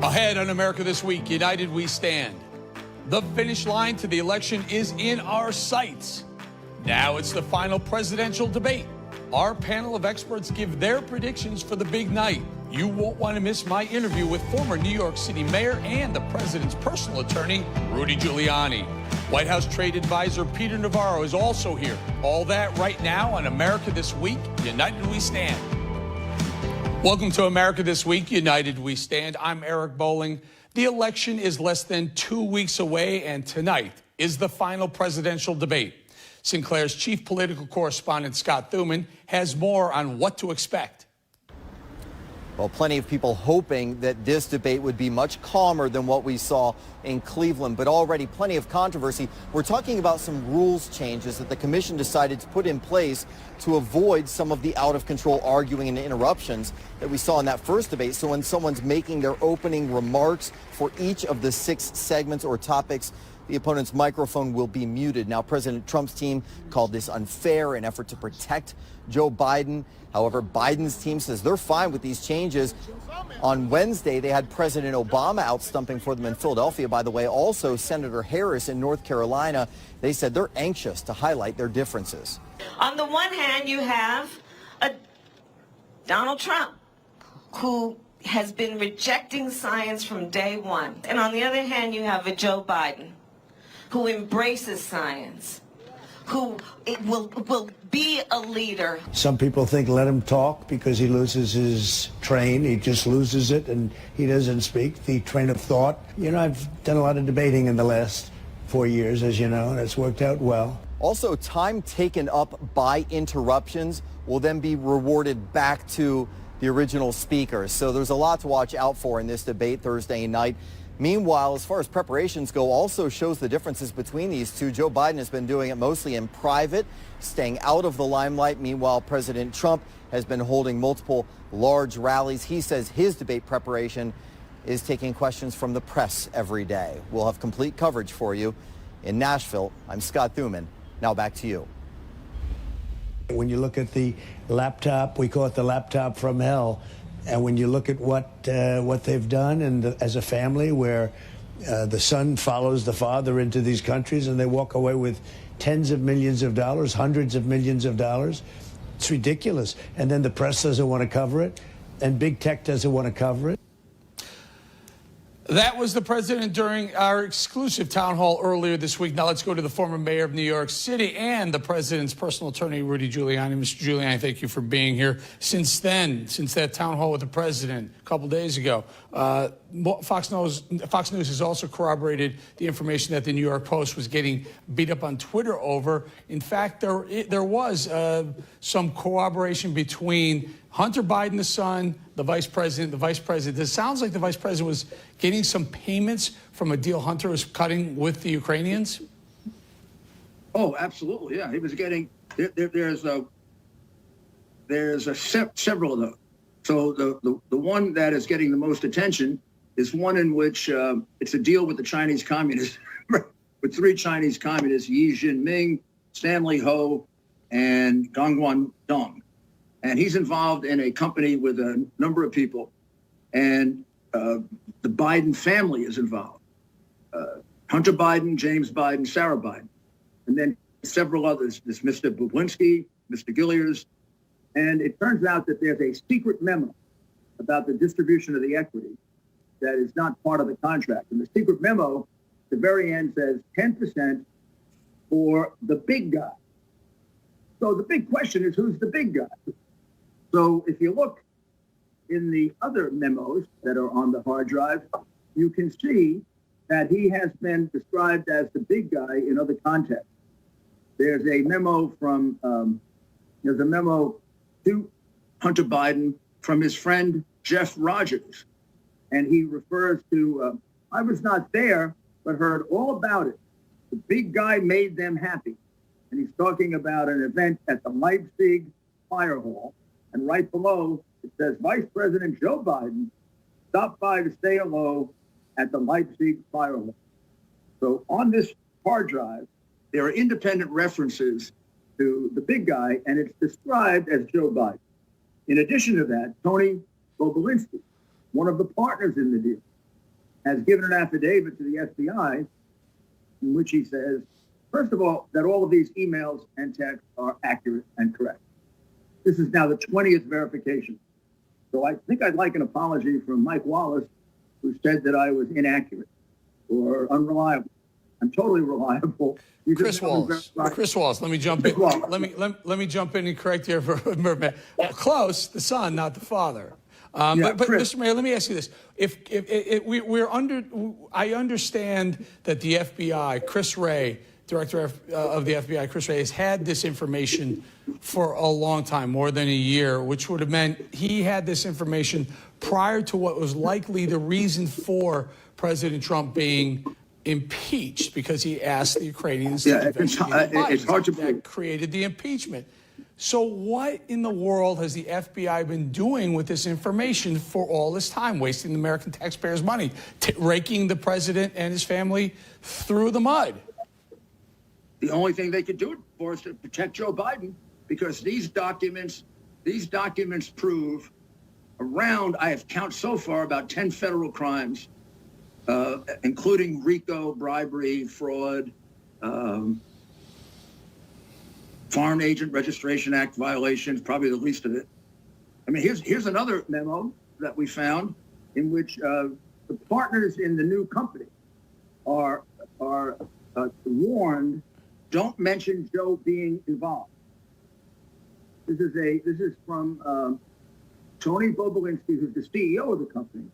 Ahead on America This Week, United We Stand. The finish line to the election is in our sights. Now it's the final presidential debate. Our panel of experts give their predictions for the big night. You won't want to miss my interview with former New York City Mayor and the president's personal attorney, Rudy Giuliani. White House trade advisor Peter Navarro is also here. All that right now on America This Week, United We Stand. Welcome to America This Week, United We Stand. I'm Eric Bolling. The election is less than 2 weeks away, and tonight is the final presidential debate. Sinclair's chief political correspondent, Scott Thuman, has more on what to expect. Well, plenty of people hoping that this debate would be much calmer than what we saw in Cleveland, but already plenty of controversy. We're talking about some rules changes that the commission decided to put in place to avoid some of the out-of-control arguing and interruptions that we saw in that first debate. So when someone's making their opening remarks for each of the 6 segments or topics, the opponent's microphone will be muted. Now, President Trump's team called this unfair, an effort to protect Joe Biden. However, Biden's team says they're fine with these changes. On Wednesday, they had President Obama out stumping for them in Philadelphia. By the way, also Senator Harris in North Carolina. They said they're anxious to highlight their differences. On the one hand, you have a Donald Trump, who has been rejecting science from day one. And on the other hand, you have a Joe Biden, who embraces science, who will be a leader. Some people think let him talk because he loses his train. He just loses it and he doesn't speak the train of thought. You know, I've done a lot of debating in the last 4 years, as you know, and it's worked out well. Also, time taken up by interruptions will then be rewarded back to the original speakers. So there's a lot to watch out for in this debate Thursday night. Meanwhile, as far as preparations go, also shows the differences between these two. Joe Biden has been doing it mostly in private, staying out of the limelight. Meanwhile, President Trump has been holding multiple large rallies. He says his debate preparation is taking questions from the press every day. We'll have complete coverage for you. In Nashville, I'm Scott Thuman. Now back to you. When you look at the laptop, we call it the laptop from hell. And when you look at what they've done and as a family, where the son follows the father into these countries and they walk away with tens of millions of dollars, hundreds of millions of dollars, it's ridiculous. And then the press doesn't want to cover it, and big tech doesn't want to cover it. That was the president during our exclusive town hall earlier this week. Now let's go to the former mayor of New York City and the president's personal attorney, Rudy Giuliani. Mr. Giuliani, thank you for being here. Since then, since that town hall with the president a couple days ago, Fox News has also corroborated the information that the New York Post was getting beat up on Twitter over. In fact, there was some corroboration between Hunter Biden, the son, the vice president. It sounds like the vice president was getting some payments from a deal Hunter was cutting with the Ukrainians. Oh, absolutely, yeah. He was getting. There's several of those. So the one that is getting the most attention is one in which it's a deal with the Chinese communists, with 3 Chinese communists: Yi Jinping, Stanley Ho, and Gangwon Dong. And he's involved in a company with a number of people, and the Biden family is involved. Hunter Biden, James Biden, Sarah Biden, and then several others, this Mr. Bublinski, Mr. Gilliers. And it turns out that there's a secret memo about the distribution of the equity that is not part of the contract. And the secret memo, at the very end, says 10% for the big guy. So the big question is, who's the big guy? So if you look in the other memos that are on the hard drive, you can see that he has been described as the big guy in other contexts. There's a memo to Hunter Biden from his friend Jeff Rogers, and he refers to, I was not there, but heard all about it. The big guy made them happy. And he's talking about an event at the Leipzig Fire Hall. And right below, it says, Vice President Joe Biden stopped by to say hello at the Leipzig Fire Hall. So on this hard drive, there are independent references to the big guy, and it's described as Joe Biden. In addition to that, Tony Bobulinski, one of the partners in the deal, has given an affidavit to the FBI in which he says, first of all, that all of these emails and texts are accurate and correct. This is now the 20th verification. So I think I'd like an apology from Mike Wallace, who said that I was inaccurate or unreliable. I'm totally reliable. Chris Wallace, let me jump in. Let me jump in and correct you for close, the son, not the father. But Mr. Mayor, let me ask you this: I understand that the FBI, Chris Wray, Director of the FBI, Chris Wray, has had this information for a long time, more than a year, which would have meant he had this information prior to what was likely the reason for President Trump being impeached, because he asked the Ukrainians to investigate it's hard to that created the impeachment. So what in the world has the FBI been doing with this information for all this time, wasting the American taxpayers' money, raking the president and his family through the mud? The only thing they could do it for is to protect Joe Biden, because these documents prove around, I have counted so far, about 10 federal crimes, including RICO, bribery, fraud, Foreign Agent Registration Act violations, probably the least of it. I mean, here's another memo that we found in which the partners in the new company are warned, don't mention Joe being involved. This is from Tony Bobolinsky, who's the CEO of the company,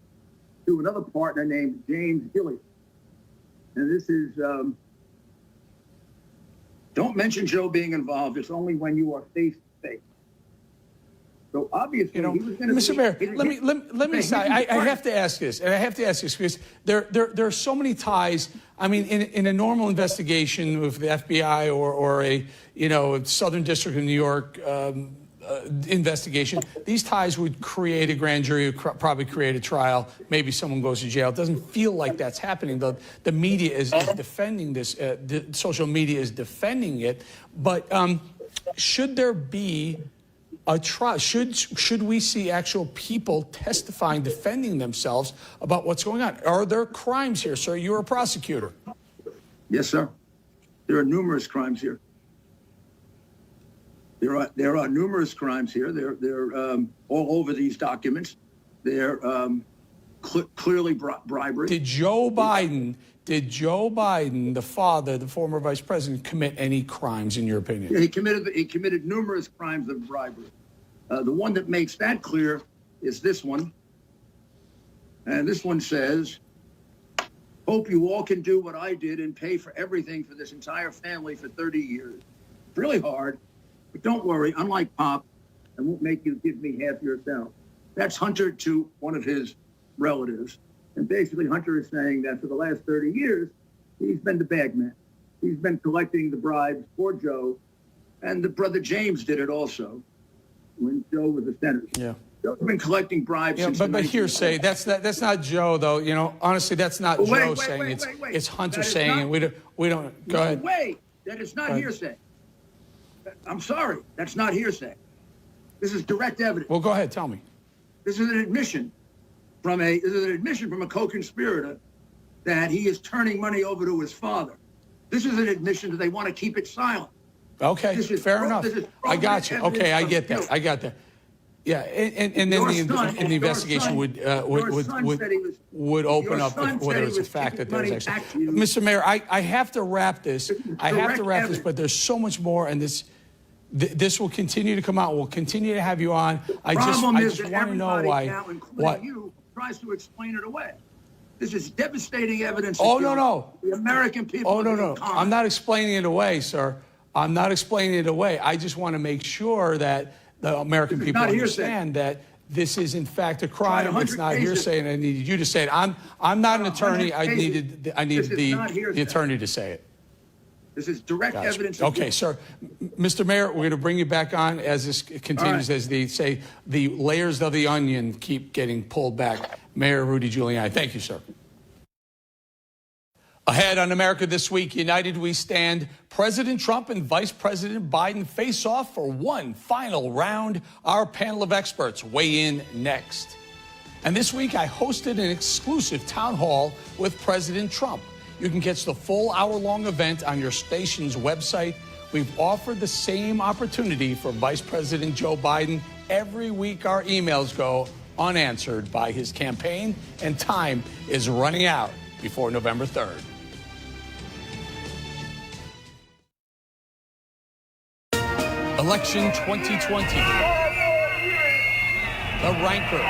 to another partner named James Giuliani. And this is, don't mention Joe being involved. It's only when you are face to face. So obviously, he was going to Mr. Mayor, let me say, I have to ask this, and I have to ask this because there are so many ties. I mean, in a normal investigation with the FBI or a Southern District of New York investigation, these ties would create a grand jury, would probably create a trial. Maybe someone goes to jail. It doesn't feel like that's happening. The media is defending this. The social media is defending it. But should there be a trial? Should we see actual people testifying, defending themselves about what's going on? Are there crimes here, sir? You're a prosecutor. Yes, sir. There are numerous crimes here. There are numerous crimes here. They're all over these documents. They're clearly bribery. Did Joe Biden, the father, the former vice president, commit any crimes in your opinion? Yeah, he committed numerous crimes of bribery. The one that makes that clear is this one. And this one says, hope you all can do what I did and pay for everything for this entire family for 30 years. It's really hard. But don't worry, unlike Pop, I won't make you give me half your salary. That's Hunter to one of his relatives. And basically Hunter is saying that for the last 30 years, he's been the bag man. He's been collecting the bribes for Joe. And the brother James did it also when Joe was a senator. Yeah. Joe's been collecting bribes since but hearsay, that's not Joe, though. Honestly, that's not Joe saying it. It's Hunter saying it. We don't, go ahead. Wait, that is not hearsay. I'm sorry, that's not hearsay. This is direct evidence. Well, go ahead, tell me. This is an admission from a co-conspirator that he is turning money over to his father. This is an admission that they want to keep it silent. Okay, fair enough. I got you. Okay, I get that. I got that. Yeah, and then the investigation would open up whether it's a fact that there's actually. Mr. Mayor, I have to wrap this. But there's so much more, and this will continue to come out. We'll continue to have you on. I just want to know why. What you tries to explain it away. This is devastating evidence. Oh no! The American people. Oh no! I'm not explaining it away, sir. I'm not explaining it away. I just want to make sure that the American people understand that this is in fact a crime. It's not hearsay, and I needed you to say it. I'm not an attorney. I needed the attorney to say it. This is direct evidence. Okay, sir. Mr. Mayor, we're going to bring you back on as this continues, as they say, the layers of the onion keep getting pulled back. Mayor Rudy Giuliani, thank you, sir. Ahead on America This Week, United We Stand. President Trump and Vice President Biden face off for one final round. Our panel of experts weigh in next. And this week, I hosted an exclusive town hall with President Trump. You can catch the full hour-long event on your station's website. We've offered the same opportunity for Vice President Joe Biden. Every week, our emails go unanswered by his campaign, and time is running out before November 3rd. Election 2020. The rancor.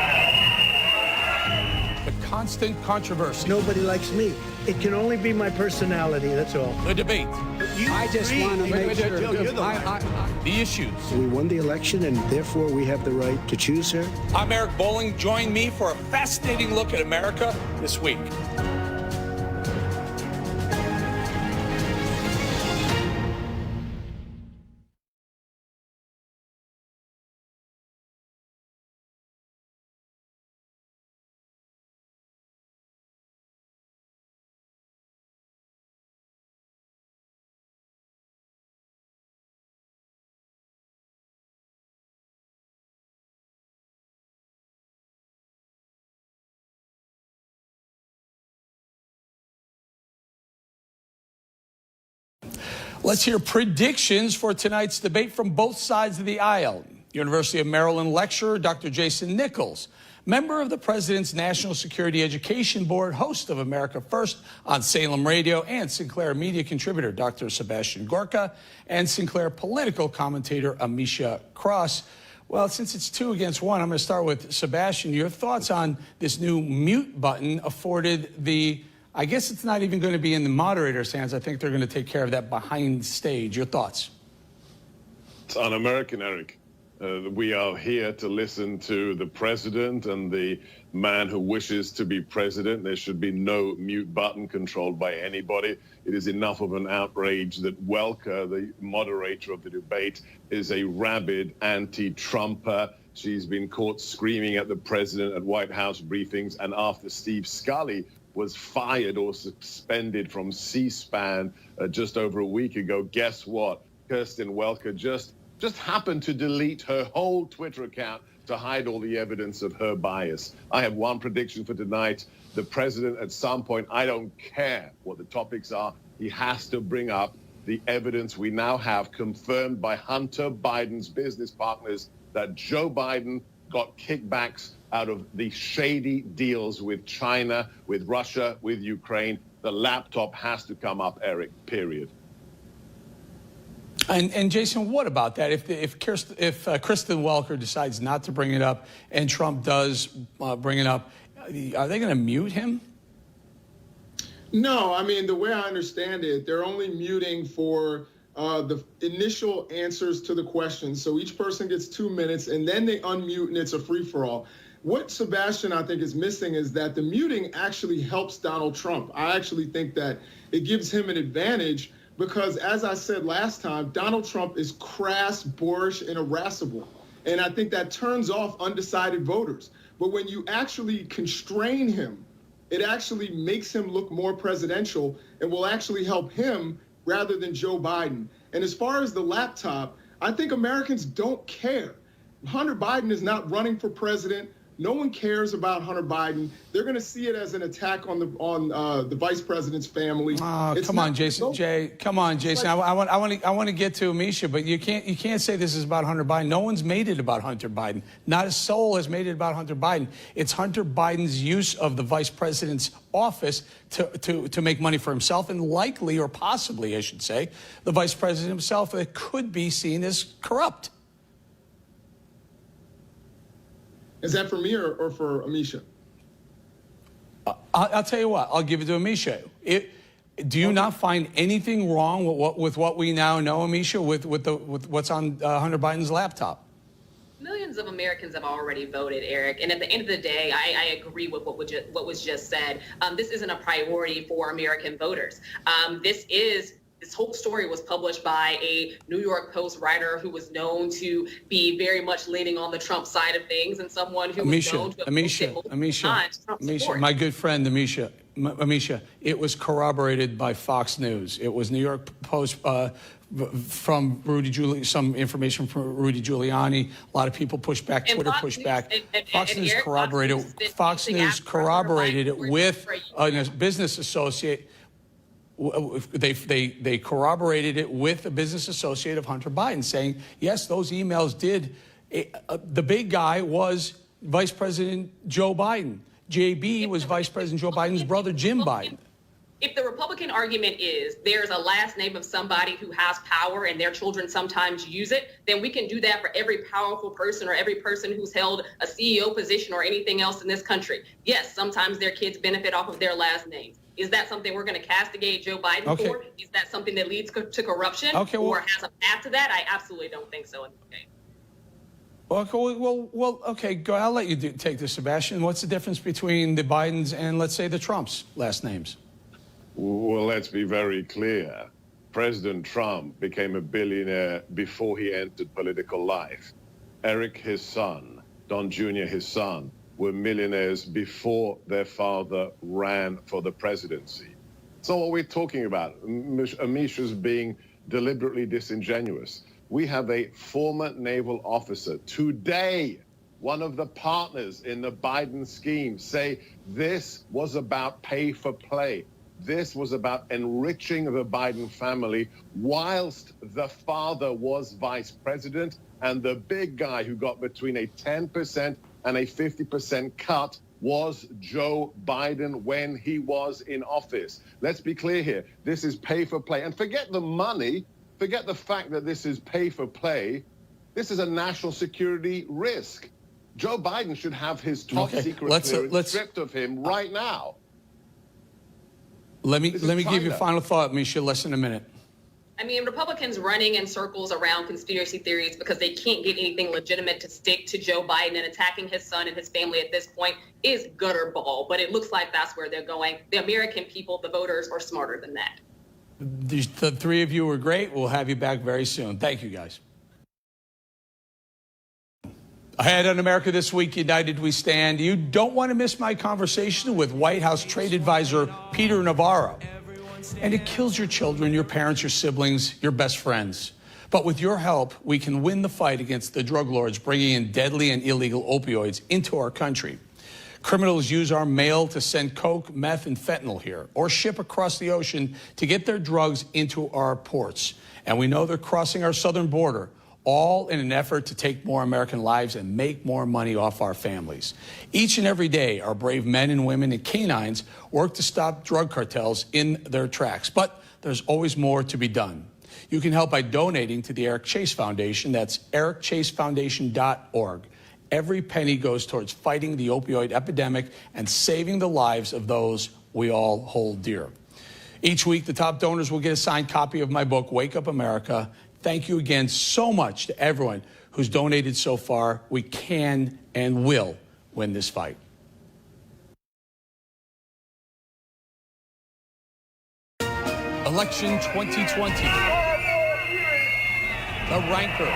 The constant controversy. Nobody likes me. It can only be my personality, that's all. The debate. I just want to make sure. The issues. We won the election, and therefore we have the right to choose her. I'm Eric Bolling. Join me for a fascinating look at America this week. Let's hear predictions for tonight's debate from both sides of the aisle. University of Maryland lecturer Dr. Jason Nichols, member of the President's National Security Education Board, host of America First on Salem Radio, and Sinclair media contributor Dr. Sebastian Gorka, and Sinclair political commentator Amisha Cross. Well, since it's 2 against 1, I'm going to start with Sebastian. Your thoughts on this new mute button afforded the... I guess it's not even going to be in the moderator's hands. I think they're going to take care of that behind stage. Your thoughts? It's un-American, Eric. We are here to listen to the president and the man who wishes to be president. There should be no mute button controlled by anybody. It is enough of an outrage that Welker, the moderator of the debate, is a rabid anti-Trumper. She's been caught screaming at the president at White House briefings, and after Steve Scully was fired or suspended from C-SPAN just over a week ago, guess what? Kirsten Welker just happened to delete her whole Twitter account to hide all the evidence of her bias. I have one prediction for tonight. The president, at some point, I don't care what the topics are, he has to bring up the evidence we now have confirmed by Hunter Biden's business partners that Joe Biden got kickbacks out of the shady deals with China, with Russia, with Ukraine. The laptop has to come up, Eric, period. And Jason, what about that? If Kristen Welker decides not to bring it up and Trump does bring it up, are they going to mute him? No, I mean, the way I understand it, they're only muting for the initial answers to the questions. So each person gets 2 minutes and then they unmute and it's a free-for-all. What Sebastian, I think, is missing is that the muting actually helps Donald Trump. I actually think that it gives him an advantage because, as I said last time, Donald Trump is crass, boorish, and irascible. And I think that turns off undecided voters. But when you actually constrain him, it actually makes him look more presidential and will actually help him rather than Joe Biden. And as far as the laptop, I think Americans don't care. Hunter Biden is not running for president. No one cares about Hunter Biden. They're going to see it as an attack on the vice president's family. Come on, Jason. Come on, Jason. I want to get to Amisha, but you can't say this is about Hunter Biden. No one's made it about Hunter Biden. Not a soul has made it about Hunter Biden. It's Hunter Biden's use of the vice president's office to make money for himself, and likely, or possibly, I should say, the vice president himself that could be seen as corrupt. Is that for me or for Amisha? I'll tell you what. I'll give it to Amisha. Do you not find anything wrong with what we now know, Amisha, with what's on Hunter Biden's laptop? Millions of Americans have already voted, Eric. And at the end of the day, I agree with what was just said. This isn't a priority for American voters. This whole story was published by a New York Post writer who was known to be very much leaning on the Trump side of things, and someone who was known to have Amisha, my good friend, Amisha. Amisha, it was corroborated by Fox News. It was New York Post from Rudy Giuliani, some information from Rudy Giuliani. A lot of people pushed back, Twitter pushed back. Fox News corroborated it with a business associate. They corroborated it with a business associate of Hunter Biden, saying, yes, those emails did. The big guy was Vice President Joe Biden. JB was Vice President Joe Biden's brother, Jim Biden. If the Republican argument is there's a last name of somebody who has power and their children sometimes use it, then we can do that for every powerful person or every person who's held a CEO position or anything else in this country. Yes, sometimes their kids benefit off of their last names. Is that something we're going to castigate Joe Biden for? Is that something that leads to corruption or has a path to that? I absolutely don't think so. Okay. Okay, go. I'll let you take this, Sebastian. What's the difference between the Bidens and, let's say, the Trumps' last names? Well, let's be very clear. President Trump became a billionaire before he entered political life. Eric, his son, Don Jr., his son, were millionaires before their father ran for the presidency. So what we're talking about, Amisha's being deliberately disingenuous. We have a former naval officer today, one of the partners in the Biden scheme, say this was about pay for play. This was about enriching the Biden family whilst the father was vice president, and the big guy who got between a 10% and a 50% cut was Joe Biden when he was in office. Let's be clear here. This is pay for play. And forget the money. Forget the fact that this is pay for play. This is a national security risk. Joe Biden should have his top secret clearance stripped of him right now. Let me give you a final thought, Misha. Less than a minute. I mean, Republicans running in circles around conspiracy theories because they can't get anything legitimate to stick to Joe Biden, and attacking his son and his family at this point is gutter ball. But it looks like that's where they're going. The American people, the voters, are smarter than that. The three of you were great. We'll have you back very soon. Thank you, guys. Ahead on America This Week, United We Stand. You don't want to miss my conversation with White House Trade Advisor Peter Navarro. And it kills your children, your parents, your siblings, your best friends. But with your help, we can win the fight against the drug lords bringing in deadly and illegal opioids into our country. Criminals use our mail to send coke, meth, and fentanyl here, or ship across the ocean to get their drugs into our ports. And we know they're crossing our southern border, all in an effort to take more American lives and make more money off our families. Each and every day, our brave men and women and canines work to stop drug cartels in their tracks. But there's always more to be done. You can help by donating to the Eric Chase Foundation. That's ericchasefoundation.org. Every penny goes towards fighting the opioid epidemic and saving the lives of those we all hold dear. Each week, the top donors will get a signed copy of my book, Wake Up America. Thank you again so much to everyone who's donated so far. We can and will win this fight. Election 2020. The rancor.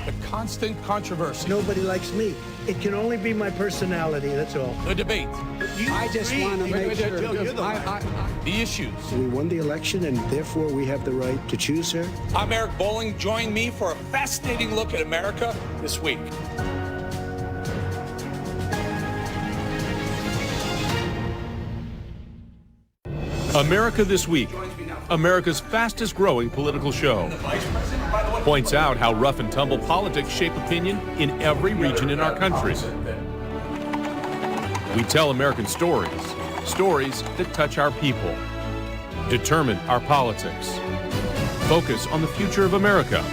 The constant controversy. Nobody likes me. It can only be my personality, that's all. The debate. I just want to make sure. The issues. We won the election, and therefore we have the right to choose her. I'm Eric Bolling. Join me for a fascinating look at America this week. America This Week, America's fastest growing political show, points out how rough and tumble politics shape opinion in every region in our country. We tell American stories, stories that touch our people, determine our politics, focus on the future of America.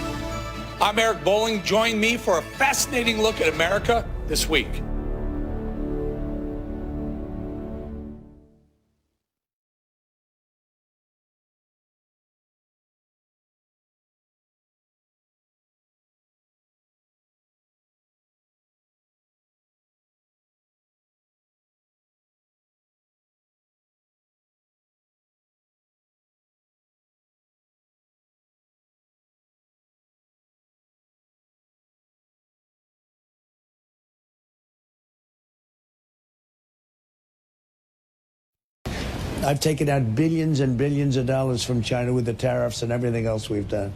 I'm Eric Bolling. Join me for a fascinating look at America this week. I've taken out billions and billions of dollars from China with the tariffs and everything else we've done.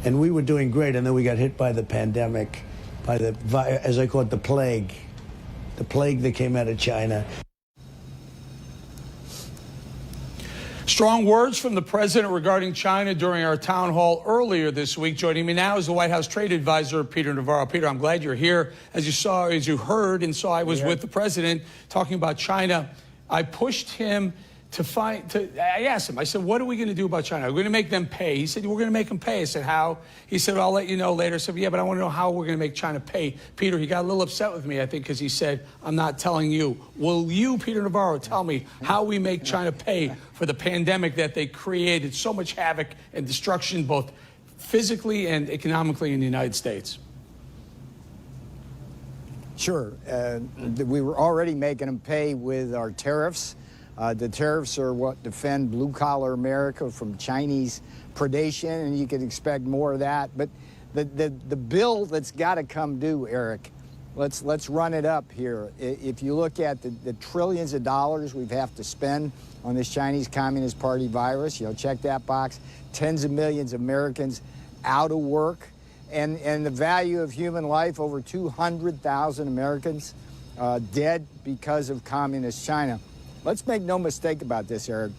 And we were doing great, and then we got hit by the pandemic, by the, as I call it, the plague that came out of China. Strong words from the president regarding China during our town hall earlier this week. Joining me now is the White House trade advisor, Peter Navarro. Peter, I'm glad you're here. As you heard and saw, I was with the president talking about China. I pushed him I asked him, I said, what are we going to do about China? We're going to make them pay. He said, we're going to make them pay. I said, how? He said, I'll let you know later. I said, yeah, but I want to know how we're going to make China pay. Peter, he got a little upset with me, I think, because he said, I'm not telling you. Will you, Peter Navarro, tell me how we make China pay for the pandemic that they created so much havoc and destruction, both physically and economically in the United States? Sure. We were already making them pay with our tariffs. The tariffs are what defend blue-collar America from Chinese predation, and you can expect more of that. But the bill that's got to come due, Eric, let's run it up here. If you look at the trillions of dollars we have to spend on this Chinese Communist Party virus, check that box. Tens of millions of Americans out of work, and the value of human life, over 200,000 Americans dead because of Communist China. Let's make no mistake about this, Eric.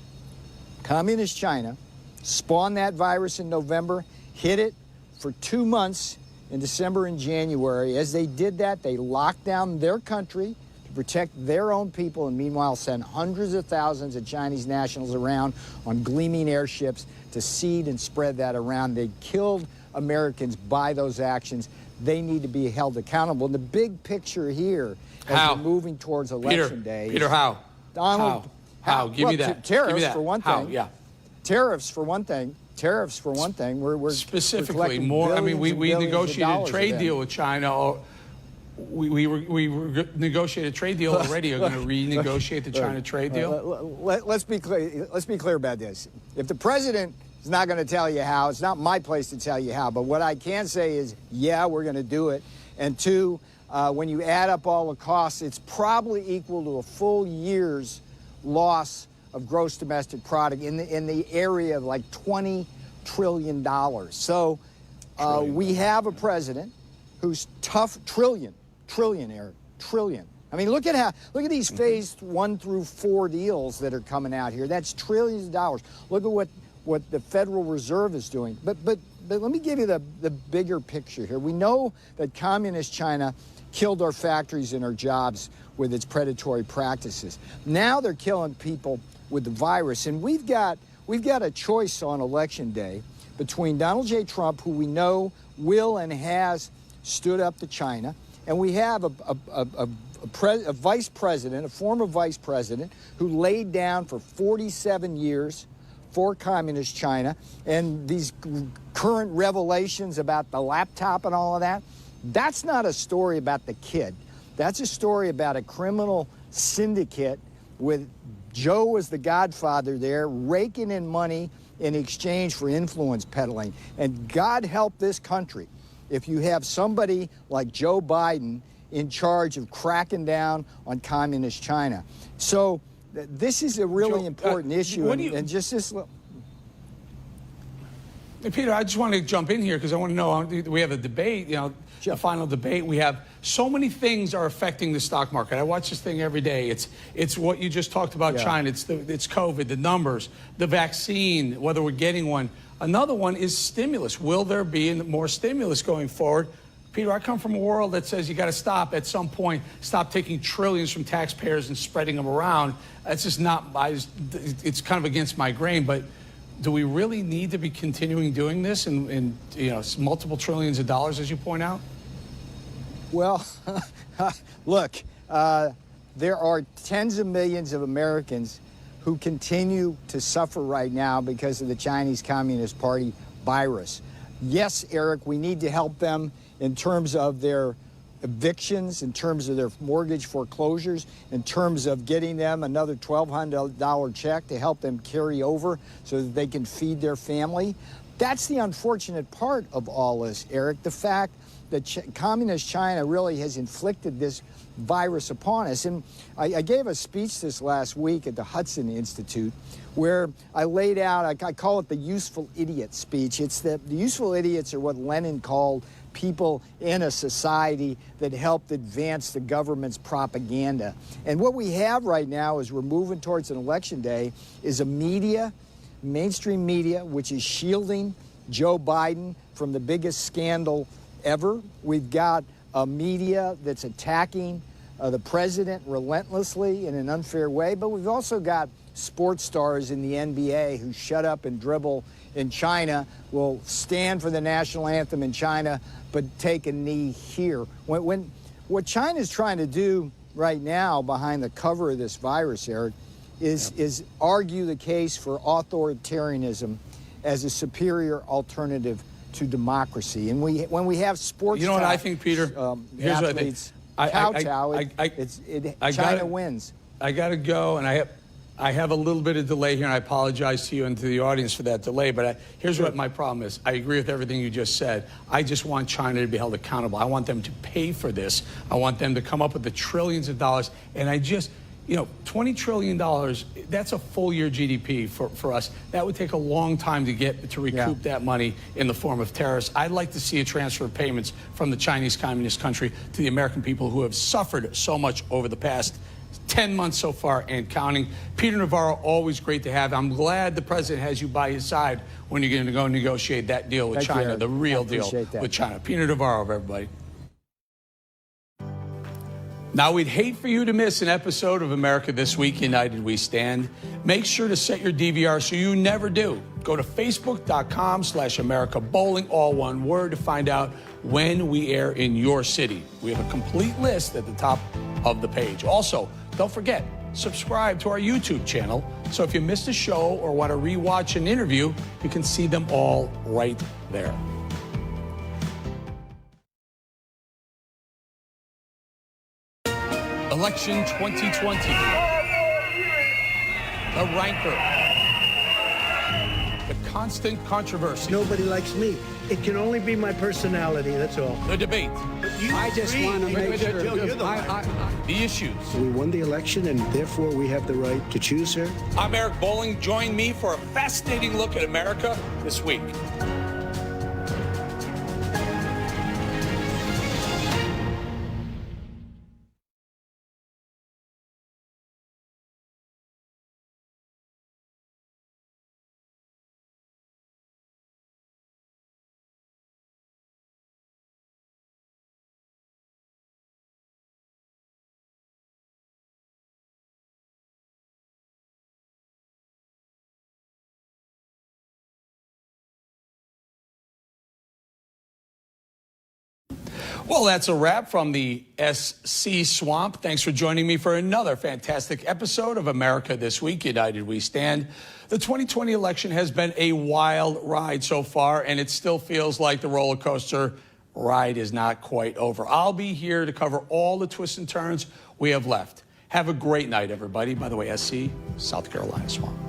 Communist China spawned that virus in November, hit it for 2 months in December and January. As they did that, they locked down their country to protect their own people, and meanwhile sent hundreds of thousands of Chinese nationals around on gleaming airships to seed and spread that around. They killed Americans by those actions. They need to be held accountable. And the big picture here, as we're moving towards Election Day. Peter, how? Donald, how? Give me that. Tariffs, Give me that. for one how? thing. Yeah. Tariffs for one thing. Tariffs for one thing. We're specifically more. I mean, we negotiated a trade deal with China. Or we negotiated a trade deal already. Are going to renegotiate the China trade deal? Let's be clear. Let's be clear about this. If the president is not going to tell you how, it's not my place to tell you how. But what I can say is, yeah, we're going to do it. And two, when you add up all the costs, it's probably equal to a full year's loss of gross domestic product in the area of like $20 trillion. So we have a president who's tough. Trillion, Eric, trillion. I mean, look at these phase 1 through 4 deals that are coming out here. That's trillions of dollars. Look at what the Federal Reserve is doing. But let me give you the bigger picture here. We know that Communist China killed our factories and our jobs with its predatory practices. Now they're killing people with the virus, and we've got a choice on Election Day between Donald J. Trump, who we know will and has stood up to China, and we have a vice president, a former vice president, who laid down for 47 years for Communist China, and these current revelations about the laptop and all of that. That's not a story about the kid. That's a story about a criminal syndicate with Joe as the godfather there, raking in money in exchange for influence peddling. And God help this country if you have somebody like Joe Biden in charge of cracking down on Communist China. So this is a really important issue. And just this... Peter, I just want to jump in here because I want to know, we have a debate, the final debate. We have so many things are affecting the stock market. I watch this thing every day. It's what you just talked about, China. It's COVID, the numbers, the vaccine, whether we're getting one. Another one is stimulus. Will there be more stimulus going forward? Peter, I come from a world that says you got to stop at some point, stop taking trillions from taxpayers and spreading them around. That's just not, it's kind of against my grain, but do we really need to be continuing doing this in multiple trillions of dollars, as you point out? Well, look, there are tens of millions of Americans who continue to suffer right now because of the Chinese Communist Party virus. Yes, Eric, we need to help them in terms of their evictions, in terms of their mortgage foreclosures, in terms of getting them another $1,200 check to help them carry over so that they can feed their family. that's the unfortunate part of all this, Eric, the fact that communist China really has inflicted this virus upon us. And I gave a speech this last week at the Hudson Institute where I laid out, I call it the useful idiot speech. It's the useful idiots are what Lenin called people in a society that helped advance the government's propaganda. And what we have right now as we're moving towards an election day is a media, mainstream media, which is shielding Joe Biden from the biggest scandal ever. We've got a media that's attacking the president relentlessly in an unfair way, but we've also got sports stars in the NBA who shut up and dribble in China, will stand for the national anthem in China, but take a knee here. What China's trying to do right now behind the cover of this virus, Eric, is argue the case for authoritarianism as a superior alternative to democracy. And when we have sports, you know what I think, Peter? Here's athletes what I think. China China wins. I got to go, and I have a little bit of delay here, and I apologize to you and to the audience for that delay, but here's what my problem is. I agree with everything you just said. I just want China to be held accountable. I want them to pay for this. I want them to come up with the trillions of dollars, and $20 trillion, that's a full year GDP for us. That would take a long time to recoup that money in the form of tariffs. I'd like to see a transfer of payments from the Chinese Communist country to the American people who have suffered so much over the past 10 months so far and counting. Peter Navarro, always great to have. I'm glad the president has you by his side when you're going to go negotiate that deal with China, the real deal with China. Peter Navarro, everybody. Now, we'd hate for you to miss an episode of America This Week, United We Stand. Make sure to set your DVR so you never do. Go to facebook.com/AmericaBolling, all one word, to find out when we air in your city. We have a complete list at the top of the page. Also, don't forget, subscribe to our YouTube channel, so if you missed a show or want to rewatch an interview, you can see them all right there. Election 2020. The rancor. The constant controversy. Nobody likes me. It can only be my personality, that's all. The debate. I just want to make sure. The issues. We won the election, and therefore we have the right to choose her. I'm Eric Bolling. Join me for a fascinating look at America This Week. Well, that's a wrap from the SC Swamp. Thanks for joining me for another fantastic episode of America This Week, United We Stand. The 2020 election has been a wild ride so far, and it still feels like the roller coaster ride is not quite over. I'll be here to cover all the twists and turns we have left. Have a great night, everybody. By the way, SC, South Carolina Swamp.